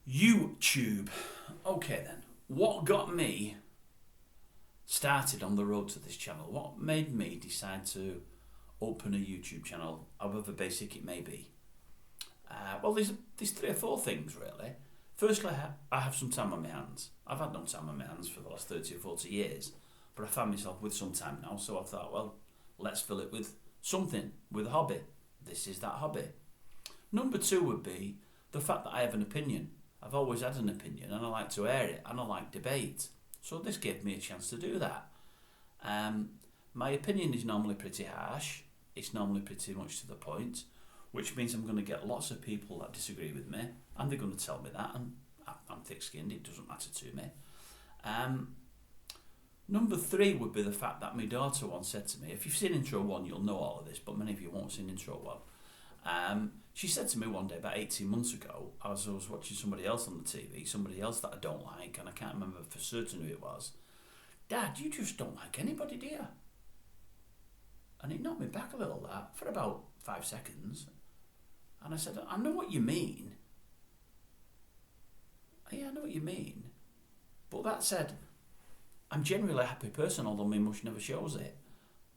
YouTube. Okay then, what got me started on the road to this channel? What made me decide to open a YouTube channel, however basic it may be? Well, there's three or four things really. Firstly, I have some time on my hands. I've had no time on my hands for the last 30 or 40 years, but I found myself with some time now, so I thought, well, let's fill it with something, with a hobby. This is that hobby. Number two would be the fact that I have an opinion. I've always had an opinion and I like to air it and I like debate. So this gave me a chance to do that. My opinion is normally pretty harsh. It's normally pretty much to the point, which means I'm going to get lots of people that disagree with me and they're going to tell me that, and I'm thick-skinned, it doesn't matter to me. Number three would be the fact that my daughter once said to me, if you've seen intro 1 you'll know all of this, but many of you won't seen intro 1. She said to me one day about 18 months ago, as I was watching somebody else on the TV, somebody else that I don't like, and I can't remember for certain who it was, Dad, you just don't like anybody, do you? And it knocked me back a little, that, for about 5 seconds. And I said, I know what you mean. Yeah, I know what you mean. But that said, I'm generally a happy person, although my mush never shows it.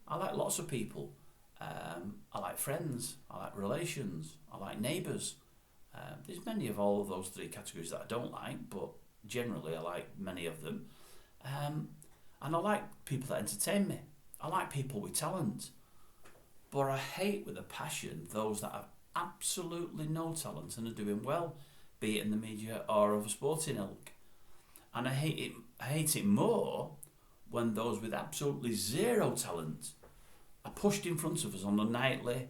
I like lots of people. I like friends, I like relations, I like neighbours. There's many of all of those three categories that I don't like, but generally I like many of them. And I like people that entertain me. I like people with talent. But I hate with a passion those that have absolutely no talent and are doing well, be it in the media or of a sporting ilk. And I hate it more when those with absolutely zero talent are pushed in front of us on a nightly,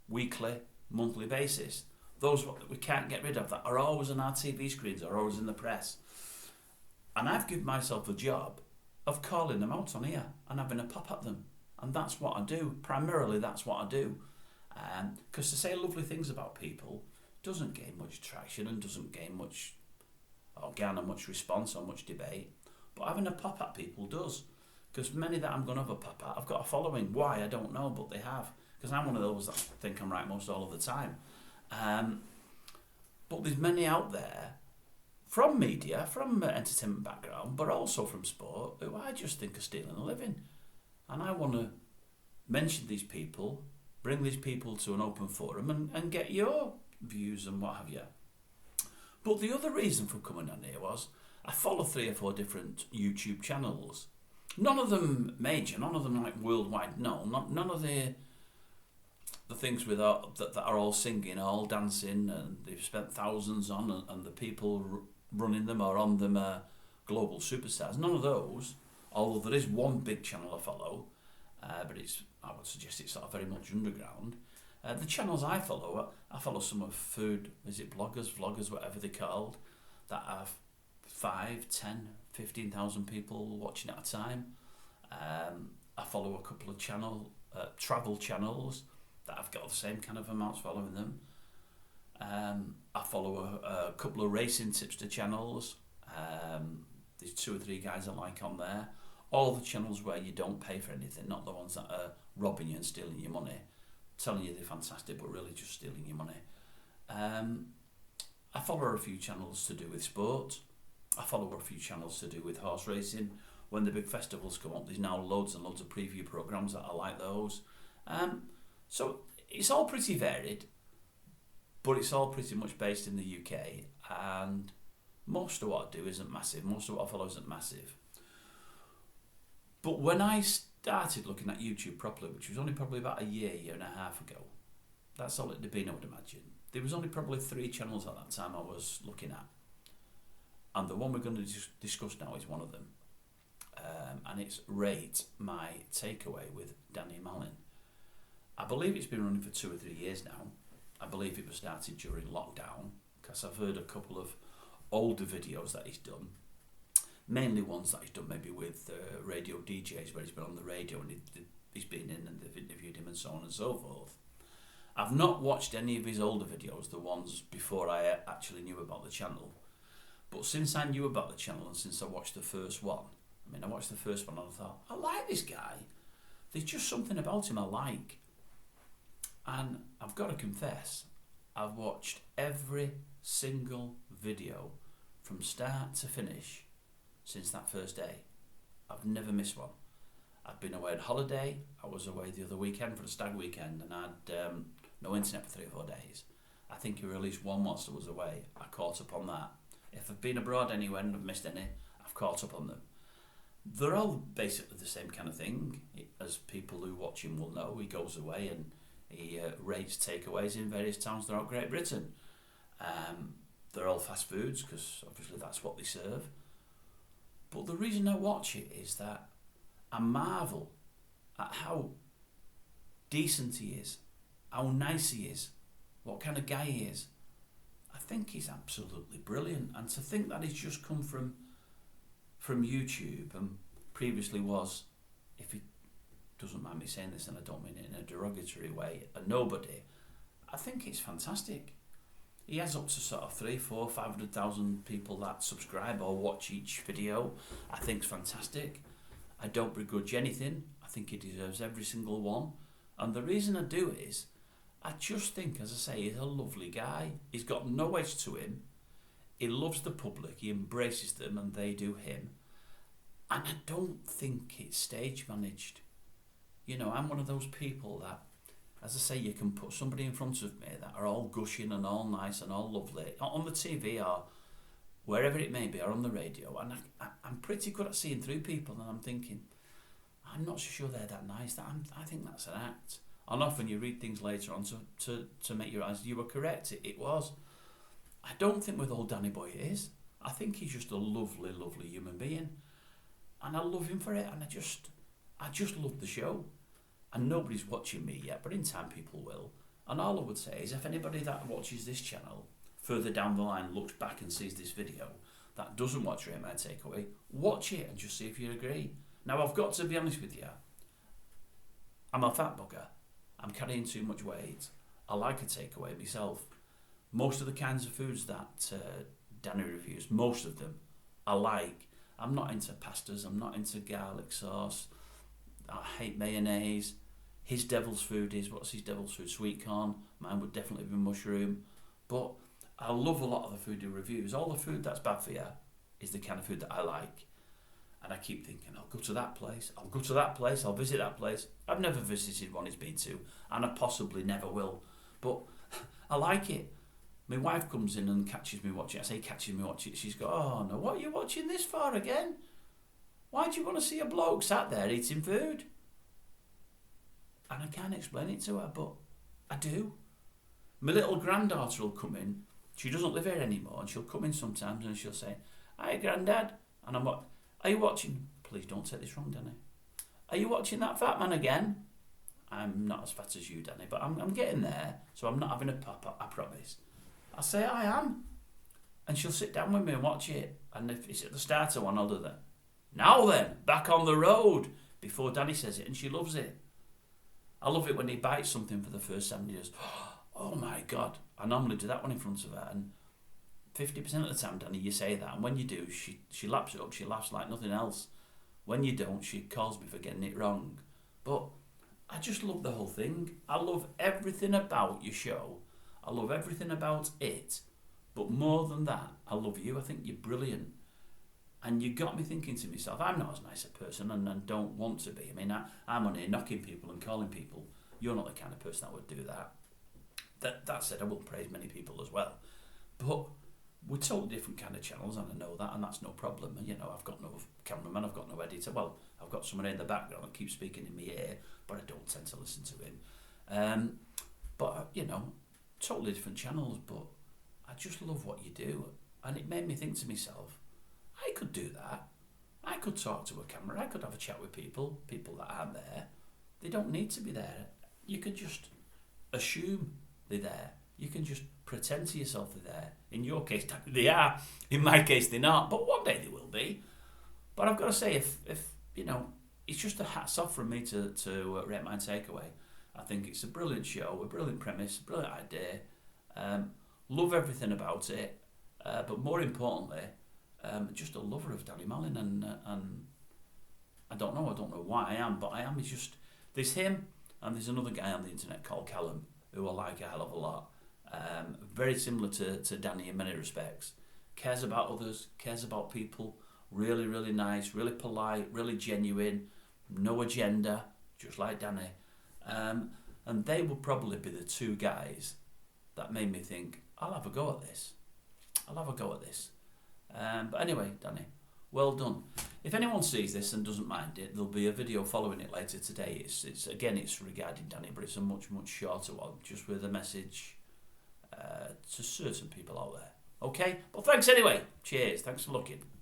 weekly, monthly basis. Those that we can't get rid of, that are always on our TV screens, are always in the press. And I've given myself a job of calling them out on here and having a pop at them. And that's what I do. Primarily, that's what I do. Because to say lovely things about people doesn't gain much traction and doesn't gain much, or garner much response or much debate. But having a pop at people does. Because many that I'm going to have a pop at, I've got a following. Why? I don't know, but they have. Because I'm one of those that think I'm right most all of the time. But there's many out there from media, from entertainment background, but also from sport, who I just think are stealing a living. And I want to mention these people, bring these people to an open forum and get your views and what have you. But the other reason for coming on here was I follow 3 or 4 different YouTube channels. None of them major, none of them like worldwide, no, none of the things with that are all singing, all dancing, and they've spent thousands on, and the people running them or on them are global superstars. None of those, although there is one big channel I follow, but I would suggest it's sort of very much underground. The channels I follow some of food, is it bloggers, vloggers, whatever they're called, that have 5, 10, 15,000 people watching at a time. I follow a couple of travel channels that have got the same kind of amounts following them. I follow a couple of racing tipster channels. There's 2 or 3 guys I like on there. All the channels where you don't pay for anything, not the ones that are robbing you and stealing your money, telling you they're fantastic but really just stealing your money. I follow a few channels to do with sport. I follow a few channels to do with horse racing. When the big festivals come up, there's now loads and loads of preview programs that I like those. So it's all pretty varied, but it's all pretty much based in the UK, and most of what I do isn't massive. Most of what I follow isn't massive. But when I started looking at YouTube properly, which was only probably about a year and a half ago, that's all it had been, I would imagine. There was only probably 3 channels at that time I was looking at. And the one we're going to discuss now is one of them. And it's Rate My Takeaway with Danny Malin. I believe it's been running for 2 or 3 years now. I believe it was started during lockdown, because I've heard a couple of older videos that he's done. Mainly ones that he's done maybe with radio DJs, where he's been on the radio and he's been in and they've interviewed him and so on and so forth. I've not watched any of his older videos, the ones before I actually knew about the channel. But since I knew about the channel and since I watched the first one, I watched the first one and I thought, I like this guy. There's just something about him I like. And I've got to confess, I've watched every single video from start to finish since that first day. I've never missed one. I've been away on holiday. I was away the other weekend for the stag weekend, and I had no internet for 3 or 4 days. I think he released one whilst I was away. I caught up on that. If I've been abroad anywhere and I've missed any, I've caught up on them. They're all basically the same kind of thing. As people who watch him will know, he goes away and he rates takeaways in various towns throughout Great Britain. They're all fast foods because obviously that's what they serve. But the reason I watch it is that I marvel at how decent he is, how nice he is, what kind of guy he is. I think he's absolutely brilliant, and to think that he's just come from YouTube and previously was, if he doesn't mind me saying this and I don't mean it in a derogatory way, a nobody, I think it's fantastic. He has up to sort of 300,000, 400,000, 500,000 people that subscribe or watch each video. I think it's fantastic. I don't begrudge anything. I think he deserves every single one. And the reason I do is, I just think, as I say, he's a lovely guy. He's got no edge to him. He loves the public. He embraces them and they do him. And I don't think it's stage managed. You know, I'm one of those people that, as I say, you can put somebody in front of me that are all gushing and all nice and all lovely, on the TV or wherever it may be, or on the radio, and I'm pretty good at seeing through people, and I'm thinking, I'm not so sure they're that nice. I think that's an act. And often you read things later on to make your eyes, you were correct, it was. I don't think with old Danny Boy it is. I think he's just a lovely, lovely human being. And I love him for it, and I just love the show. And nobody's watching me yet, but in time people will. And all I would say is, if anybody that watches this channel further down the line looks back and sees this video that doesn't watch Rate My Takeaway, watch it and just see if you agree. Now, I've got to be honest with you. I'm a fat bugger. I'm carrying too much weight. I like a takeaway myself. Most of the kinds of foods that Danny reviews, most of them, I like. I'm not into pastas. I'm not into garlic sauce. I hate mayonnaise. His devil's food is, what's his devil's food? Sweet corn. Mine would definitely be mushroom. But I love a lot of the food he reviews. All the food that's bad for you is the kind of food that I like. And I keep thinking, I'll go to that place, I'll go to that place, I'll visit that place. I've never visited one he's been to, and I possibly never will. But I like it. My wife comes in and catches me watching. I say catches me watching. She's got, oh no, what are you watching this for again? Why do you want to see a bloke sat there eating food? And I can't explain it to her, but I do. My little granddaughter will come in. She doesn't live here anymore, and she'll come in sometimes and she'll say, hi, Grandad. And I'm like, are you watching? Please don't take this wrong, Danny. Are you watching that fat man again? I'm not as fat as you, Danny, but I'm getting there, so I'm not having a pop, I promise. I say, I am. And she'll sit down with me and watch it. And if it's at the start of one, I'll do that. Now then, back on the road, before Danny says it, and she loves it. I love it when he bites something for the first time and he goes, oh my God. I normally do that one in front of her, and 50% of the time, Danny, you say that, and when you do, she laps it up, she laughs like nothing else. When you don't, she calls me for getting it wrong. But I just love the whole thing. I love everything about your show. I love everything about it. But more than that, I love you. I think you're brilliant. And you got me thinking to myself, I'm not as nice a person and don't want to be. I mean, I'm on here knocking people and calling people. You're not the kind of person that would do that. That said, I will praise many people as well. But we're totally different kind of channels, and I know that, and that's no problem. And, you know, I've got no cameraman, I've got no editor. Well, I've got someone in the background that keeps speaking in my ear, but I don't tend to listen to him. But, you know, totally different channels, but I just love what you do. And it made me think to myself, I could do that. I could talk to a camera. I could have a chat with people that aren't there. They don't need to be there. You could just assume they're there. You can just pretend to yourself they're there. In your case, they are. In my case, they're not. But one day they will be. But I've got to say, if you know, it's just a hats off from me to Rate My Takeaway. I think it's a brilliant show, a brilliant premise, a brilliant idea. Love everything about it. But more importantly, just a lover of Danny Malin, and I don't know why I am, but I am. It's just, there's him, and there's another guy on the internet called Callum, who I like a hell of a lot. Very similar to Danny in many respects. cares about others, cares about people, really, really nice, really polite, really genuine, no agenda, just like Danny. And they would probably be the two guys that made me think, I'll have a go at this. But anyway, Danny, well done. If anyone sees this and doesn't mind it, there'll be a video following it later today. It's regarding Danny, but it's a much shorter one, just with a message to certain people out there. Okay? Well, thanks anyway. Cheers. Thanks for looking.